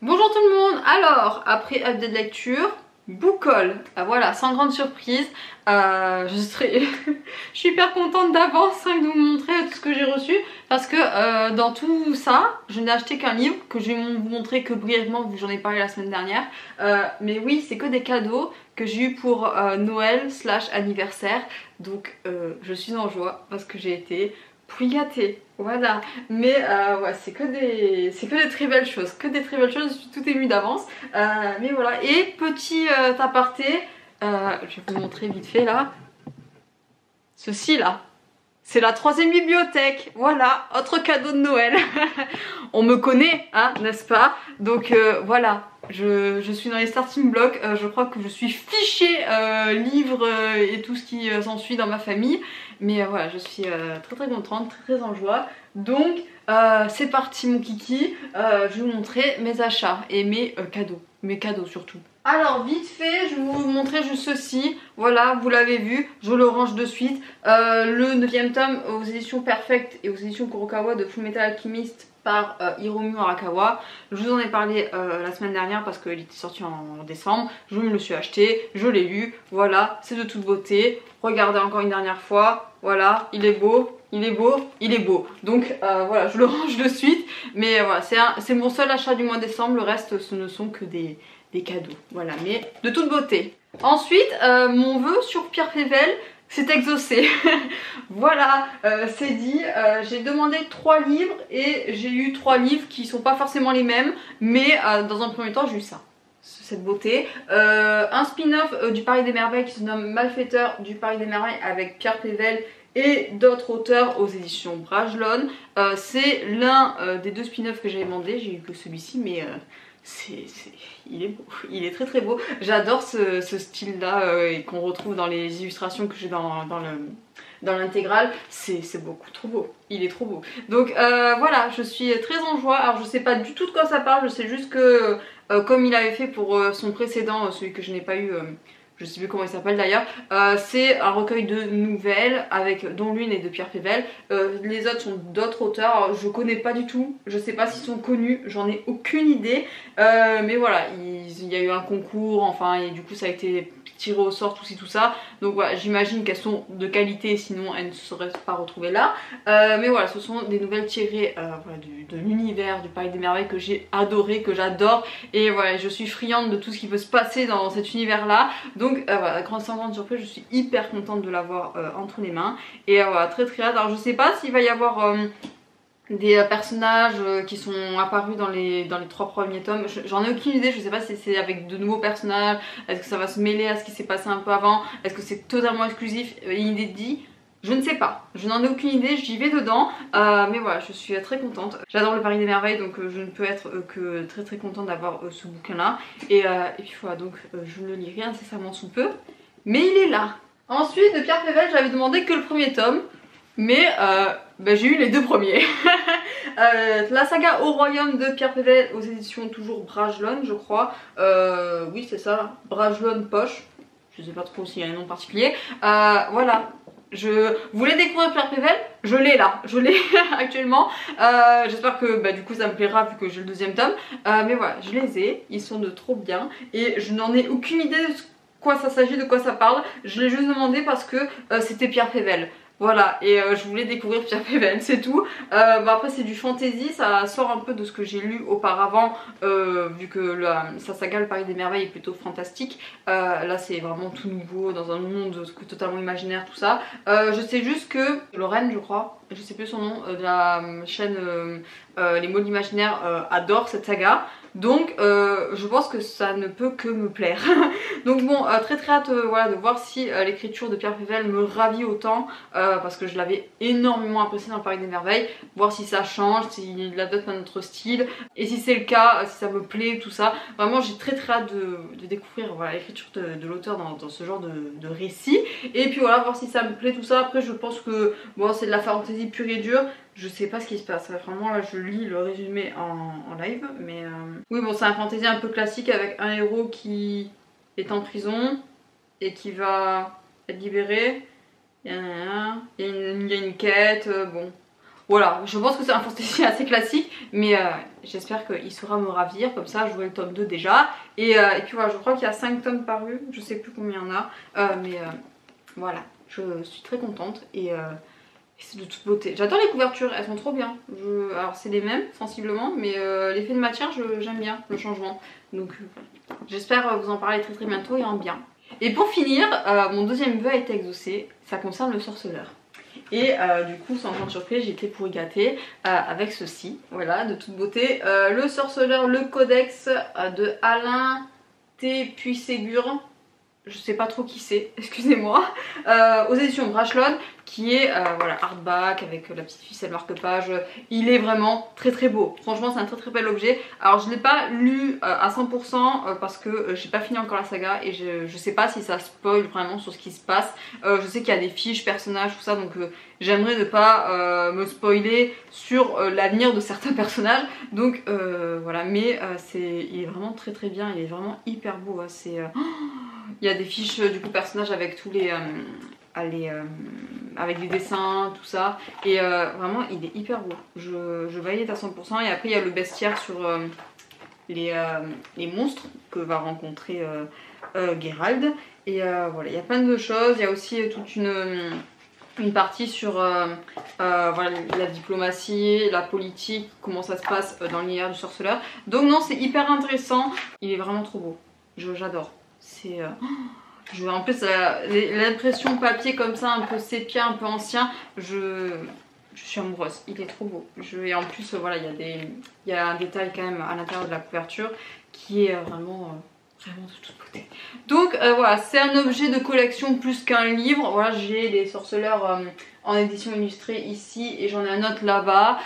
Bonjour tout le monde. Alors, après update lecture, book haul. Voilà, sans grande surprise. Je suis hyper contente d'avance de vous montrer tout ce que j'ai reçu. Parce que dans tout ça, je n'ai acheté qu'un livre que je vais vous montrer que brièvement, vu que j'en ai parlé la semaine dernière. Mais oui, c'est que des cadeaux que j'ai eu pour Noël / anniversaire. Donc je suis en joie parce que j'ai été plus gâtée. Voilà, mais ouais, c'est que des très belles choses, je suis toute émue d'avance. Mais voilà, et petit aparté, je vais vous montrer vite fait là, ceci là. C'est la 3e bibliothèque, voilà, autre cadeau de Noël. On me connaît, hein, n'est-ce pas? Donc voilà, je suis dans les starting blocks, je crois que je suis fichée livres et tout ce qui s'ensuit dans ma famille. Mais voilà, je suis très contente, très en joie. Donc c'est parti mon kiki, je vais vous montrer mes achats et mes cadeaux surtout. Alors vite fait, je vais vous montrer juste ceci, voilà, vous l'avez vu, je le range de suite. Le 9e tome aux éditions Perfect et aux éditions Kurokawa de Fullmetal Alchemist par Hiromu Arakawa. Je vous en ai parlé la semaine dernière parce qu'il était sorti en décembre. Je me le suis acheté, je l'ai lu, voilà, c'est de toute beauté. Regardez encore une dernière fois, voilà, il est beau. Il est beau, il est beau. Donc voilà, je le range de suite. Mais voilà, c'est mon seul achat du mois de décembre. Le reste, ce ne sont que des cadeaux. Voilà, mais de toute beauté. Ensuite, mon vœu sur Pierre Pével s'est exaucé. Voilà, c'est dit. J'ai demandé 3 livres et j'ai eu 3 livres qui sont pas forcément les mêmes. Mais dans un premier temps, j'ai eu ça. Cette beauté. Un spin-off du Paris des Merveilles qui se nomme Malfaiteur du Paris des Merveilles avec Pierre Pével et d'autres auteurs aux éditions Brajlon. C'est l'un des 2 spin-offs que j'avais demandé. J'ai eu que celui-ci, mais il est beau, il est très beau. J'adore ce style là et qu'on retrouve dans les illustrations que j'ai dans l'intégrale. C'est beaucoup trop beau, il est trop beau. Donc voilà, je suis très en joie. Alors je sais pas du tout de quoi ça parle, je sais juste que comme il avait fait pour son précédent, celui que je n'ai pas eu, je sais plus comment il s'appelle d'ailleurs, c'est un recueil de nouvelles dont l'une est de Pierre Pével. Les autres sont d'autres auteurs. Alors, je connais pas du tout, je sais pas s'ils sont connus, j'en ai aucune idée. Mais voilà, il y a eu un concours, enfin, et du coup ça a été tiré au sort, tout ça. Donc voilà, j'imagine qu'elles sont de qualité, sinon elles ne seraient pas retrouvées là. Mais voilà, ce sont des nouvelles tirées voilà, de l'univers du Paris des Merveilles que j'ai adoré, que j'adore. Et voilà, je suis friande de tout ce qui peut se passer dans cet univers là. Donc voilà, sans grande surprise, je suis hyper contente de l'avoir entre les mains. Et voilà, très hâte. Alors je sais pas s'il va y avoir des personnages qui sont apparus dans les 3 premiers tomes. J'en ai aucune idée, je sais pas si c'est avec de nouveaux personnages, est-ce que ça va se mêler à ce qui s'est passé un peu avant, est-ce que c'est totalement exclusif, inédit. Je ne sais pas, je n'en ai aucune idée, j'y vais dedans, mais voilà, je suis très contente. J'adore le Paris des Merveilles, donc je ne peux être que très contente d'avoir ce bouquin là. Et puis voilà, donc je le lirai incessamment sous peu, mais il est là. Ensuite, de Pierre Pével, j'avais demandé que le premier tome, mais j'ai eu les 2 premiers. La saga Au Royaume de Pierre Pével aux éditions toujours Brajlon, je crois. Oui, c'est ça, Brajlon Poche. Je sais pas trop s'il y a un nom particulier. Voilà. Je voulais découvrir Pierre Pével, je l'ai là, je l'ai actuellement. J'espère que du coup ça me plaira vu que j'ai le 2e tome. Mais voilà, je les ai, ils sont de trop bien. Et je n'en ai aucune idée de quoi ça s'agit, de quoi ça parle. Je l'ai juste demandé parce que c'était Pierre Pével. Voilà, et je voulais découvrir Pierre Pével, c'est tout. Après c'est du fantasy, ça sort un peu de ce que j'ai lu auparavant, vu que sa saga Le Paris des Merveilles est plutôt fantastique. Là c'est vraiment tout nouveau, dans un monde totalement imaginaire, tout ça. Je sais juste que Lorraine, je crois, je sais plus son nom, de la chaîne Les Mots de l'Imaginaire, adore cette saga. Donc je pense que ça ne peut que me plaire. Donc bon, très hâte voilà, de voir si l'écriture de Pierre Pével me ravit autant, parce que je l'avais énormément apprécié dans le Paris des Merveilles. Voir si ça change, s'il adopte un autre style, et si c'est le cas, si ça me plaît, tout ça. Vraiment j'ai très hâte de découvrir voilà, l'écriture de l'auteur dans ce genre de récit. Et puis voilà, voir si ça me plaît, tout ça. Après je pense que bon, c'est de la fantasy pure et dure. Je sais pas ce qui se passe, vraiment là je lis le résumé en live, mais oui bon c'est un fantasy un peu classique avec un héros qui est en prison et qui va être libéré. Il y a une quête, bon voilà, je pense que c'est un fantasy assez classique, mais j'espère qu'il saura me ravir, comme ça j'aurai le tome 2 déjà. Et puis voilà, je crois qu'il y a 5 tomes parus, je sais plus combien il y en a, mais voilà, je suis très contente et c'est de toute beauté. J'adore les couvertures, elles sont trop bien. Alors c'est les mêmes sensiblement, mais l'effet de matière, j'aime bien le changement. Donc j'espère vous en parler très bientôt et en bien. Et pour finir, mon deuxième vœu a été exaucé, ça concerne le sorceleur. Et du coup, sans grande surprise, j'ai été pour y gâter avec ceci, voilà, de toute beauté. Le sorceleur, le codex de Alain T. Puységur. Je sais pas trop qui c'est, excusez-moi, aux éditions Brashlood, qui est voilà, hardback avec la petite ficelle marque-page. Il est vraiment très beau, franchement c'est un très bel objet. Alors je l'ai pas lu à 100% parce que j'ai pas fini encore la saga et je sais pas si ça spoil vraiment sur ce qui se passe. Je sais qu'il y a des fiches, personnages, tout ça, donc j'aimerais ne pas me spoiler sur l'avenir de certains personnages. Donc voilà, mais il est vraiment très bien, il est vraiment hyper beau, hein. Il y a des fiches du coup personnages avec tous les, avec des dessins, tout ça. Et vraiment il est hyper beau. Je valide à 100%. Et après il y a le bestiaire sur les monstres que va rencontrer Geralt. Et voilà, il y a plein de choses. Il y a aussi toute une partie sur voilà, la diplomatie, la politique, comment ça se passe dans l'univers du sorceleur. Donc non, c'est hyper intéressant. Il est vraiment trop beau. J'adore. C'est en plus l'impression papier comme ça, un peu sépia, un peu ancien, je suis amoureuse, il est trop beau. Et en plus voilà, il y a un détail quand même à l'intérieur de la couverture qui est vraiment de toute beauté. Donc voilà, c'est un objet de collection plus qu'un livre. Voilà, j'ai les sorceleurs en édition illustrée ici et j'en ai un autre là-bas.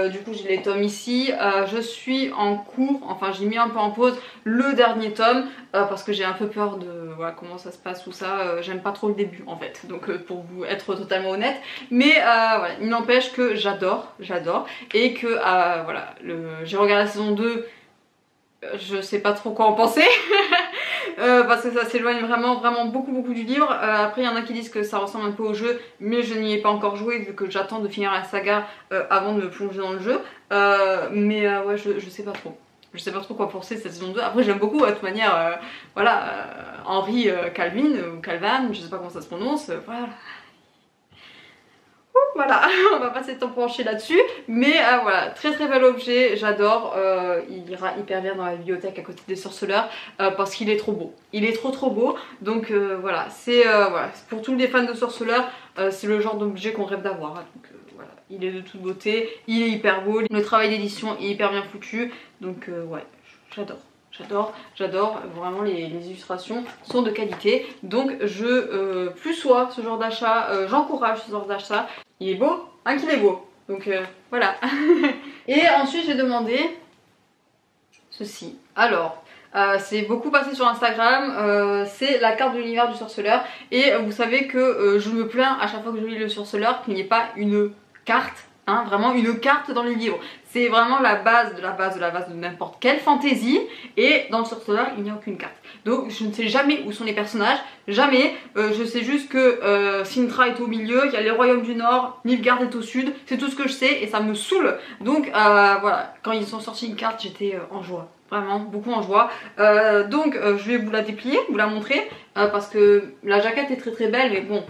Du coup j'ai les tomes ici. Je suis en cours, enfin j'ai mis un peu en pause le dernier tome parce que j'ai un peu peur de voilà, comment ça se passe tout ça. J'aime pas trop le début en fait, donc pour vous être totalement honnête. Mais voilà, il n'empêche que j'adore et que voilà, j'ai regardé la saison 2. Je sais pas trop quoi en penser parce que ça s'éloigne vraiment beaucoup du livre. Après il y en a qui disent que ça ressemble un peu au jeu, mais je n'y ai pas encore joué vu que j'attends de finir la saga avant de me plonger dans le jeu. Mais ouais, je sais pas trop. Je sais pas trop quoi penser de cette saison 2. Après j'aime beaucoup de toute manière voilà, Henry Calvin ou Calvan, je sais pas comment ça se prononce, voilà. Voilà, on va pas s'étendre pencher là-dessus, mais voilà, très bel objet, j'adore, il ira hyper bien dans la bibliothèque à côté des sorceleurs parce qu'il est trop beau, il est trop beau, donc voilà, c'est voilà, pour tous les fans de sorceleurs, c'est le genre d'objet qu'on rêve d'avoir, hein, donc voilà, il est de toute beauté, il est hyper beau, le travail d'édition est hyper bien foutu, donc ouais, j'adore, vraiment les illustrations sont de qualité, donc je plus soit ce genre d'achat, j'encourage ce genre d'achat. Il est beau, hein, qu'il est beau, donc voilà. Et ensuite j'ai demandé ceci. Alors c'est beaucoup passé sur Instagram, c'est la carte de l'univers du sorceleur. Et vous savez que je me plains à chaque fois que je lis le sorceleur qu'il n'y ait pas une carte, hein, vraiment une carte dans le livre. C'est vraiment la base de n'importe quelle fantasy. Et dans le sorceleur il n'y a aucune carte. Donc je ne sais jamais où sont les personnages, jamais. Je sais juste que Cintra est au milieu, il y a les royaumes du nord, Nilfgaard est au sud, c'est tout ce que je sais et ça me saoule. Donc voilà, quand ils ont sorti une carte j'étais en joie. Vraiment beaucoup en joie. Donc je vais vous la déplier, vous la montrer parce que la jaquette est très belle, mais bon,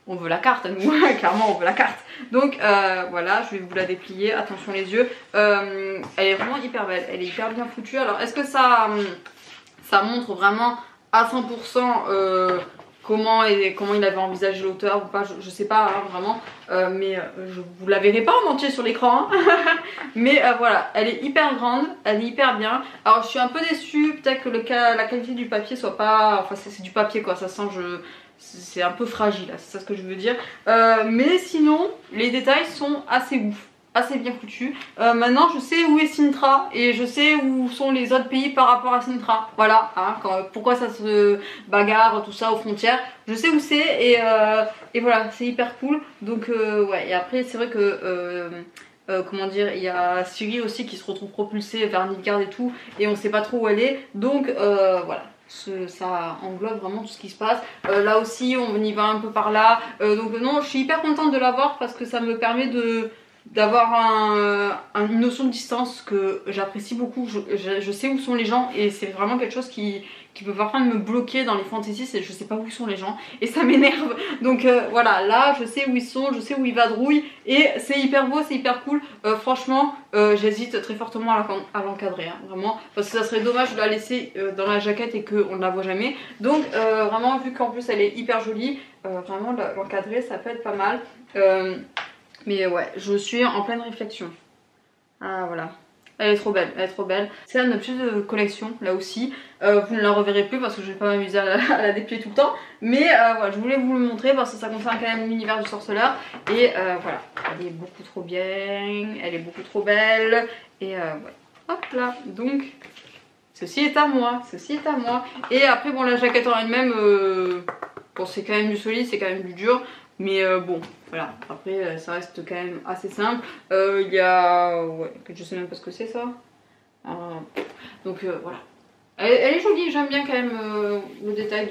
on veut la carte à nous, clairement on veut la carte. Donc voilà, je vais vous la déplier, attention les yeux. Elle est vraiment hyper belle, elle est hyper bien foutue. Alors est-ce que ça montre vraiment à 100% comment il avait envisagé l'auteur ou pas, je sais pas hein, vraiment, mais vous la verrez pas en entier sur l'écran, hein. Mais voilà, elle est hyper grande, elle est hyper bien. Alors je suis un peu déçue, peut-être que la qualité du papier soit pas, enfin c'est du papier quoi, ça sent, c'est un peu fragile, c'est ça ce que je veux dire. Mais sinon, les détails sont assez ouf, assez bien foutus. Maintenant je sais où est Cintra et je sais où sont les autres pays par rapport à Cintra. Voilà, hein, pourquoi ça se bagarre, tout ça aux frontières. Je sais où c'est et voilà, c'est hyper cool. Donc ouais, et après c'est vrai que comment dire, il y a Ciri aussi qui se retrouve propulsée vers Nilfgaard et tout, et on sait pas trop où elle est. Donc voilà. ça englobe vraiment tout ce qui se passe. Là aussi on y va un peu par là, donc non, je suis hyper contente de l'avoir parce que ça me permet d'avoir une notion de distance que j'apprécie beaucoup. Je sais où sont les gens et c'est vraiment quelque chose qui peut parfois me bloquer dans les fantasy, c'est je sais pas où sont les gens et ça m'énerve. Donc voilà, là je sais où ils sont, je sais où ils vadrouillent et c'est hyper beau, c'est hyper cool. Franchement j'hésite très fortement à l'encadrer, hein, vraiment, parce que ça serait dommage de la laisser dans la jaquette et qu'on ne la voit jamais. Donc vraiment, vu qu'en plus elle est hyper jolie, vraiment l'encadrer ça peut être pas mal. Mais ouais, je suis en pleine réflexion. Ah voilà. Elle est trop belle, elle est trop belle. C'est un objet de collection là aussi. Vous ne la reverrez plus parce que je vais pas m'amuser à la déplier tout le temps. Mais voilà, je voulais vous le montrer parce que ça concerne quand même l'univers du sorceleur. Et voilà, elle est beaucoup trop bien, elle est beaucoup trop belle. Et ouais, hop là, donc ceci est à moi, ceci est à moi. Et après bon, la jaquette en elle-même, bon c'est quand même du solide, c'est quand même du dur. Mais bon, voilà, après ça reste quand même assez simple. Il y a... ouais, je sais même pas ce que c'est ça. Donc voilà. Elle est jolie, j'aime bien quand même le détail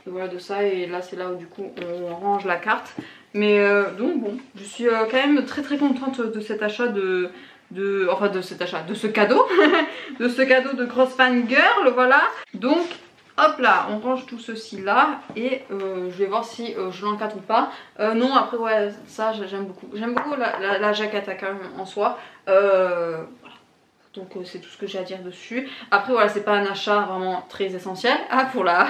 voilà, de ça. Et là c'est là où du coup on range la carte. Mais donc bon, je suis quand même très contente de cet achat enfin de cet achat, de ce cadeau. De ce cadeau de Crossfan Girl, voilà. Donc... hop là, on range tout ceci là et je vais voir si je l'encadre ou pas. Non, après ouais, ça j'aime beaucoup. J'aime beaucoup la jaquette quand même en soi. Voilà. Donc c'est tout ce que j'ai à dire dessus. Après voilà, c'est pas un achat vraiment très essentiel pour la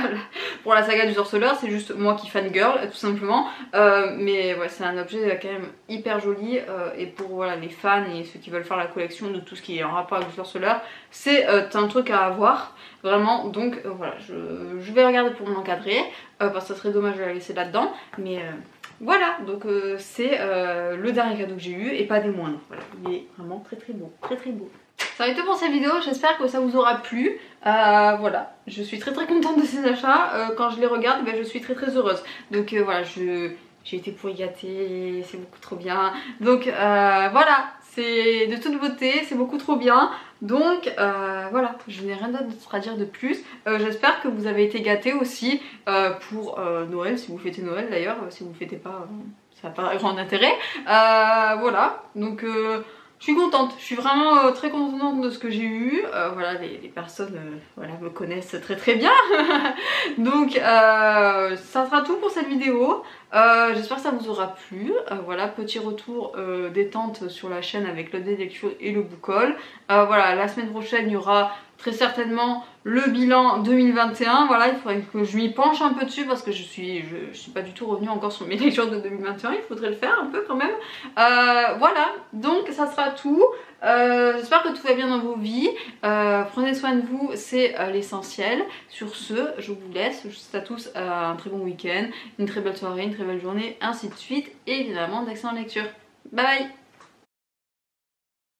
saga du sorceleur. C'est juste moi qui fangirl tout simplement. Mais ouais, c'est un objet quand même hyper joli. Et pour voilà, les fans et ceux qui veulent faire la collection de tout ce qui est en rapport avec le sorceleur, c'est un truc à avoir. Vraiment, donc voilà, je vais regarder pour m'encadrer. Parce que ça serait dommage de la laisser là-dedans. Mais... voilà, donc c'est le dernier cadeau que j'ai eu et pas des moindres. Voilà, il est vraiment très beau, très beau. Ça va être tout pour cette vidéo, j'espère que ça vous aura plu. Voilà, je suis très contente de ces achats. Quand je les regarde, ben, je suis très heureuse. Donc voilà, j'ai été pourri gâtée, c'est beaucoup trop bien. Donc voilà, c'est de toute beauté, c'est beaucoup trop bien. Donc voilà, je n'ai rien d'autre à dire de plus. J'espère que vous avez été gâtés aussi pour Noël, si vous fêtez Noël d'ailleurs. Si vous ne fêtez pas, ça n'a pas grand intérêt. Voilà, donc... je suis contente, je suis vraiment très contente de ce que j'ai eu. Voilà, les personnes voilà, me connaissent très bien. Donc ça sera tout pour cette vidéo. J'espère que ça vous aura plu. Voilà, petit retour détente sur la chaîne avec le dé lecture et le book haul. Voilà, la semaine prochaine il y aura très certainement le bilan 2021. Voilà, il faudrait que je m'y penche un peu dessus parce que je suis pas du tout revenue encore sur mes lectures de 2021. Il faudrait le faire un peu quand même. Voilà, donc ça sera tout. J'espère que tout va bien dans vos vies. Prenez soin de vous, c'est l'essentiel. Sur ce, je vous laisse. Je vous souhaite à tous un très bon week-end, une très belle soirée, une très belle journée, ainsi de suite. Et évidemment d'excellentes lectures. Bye bye.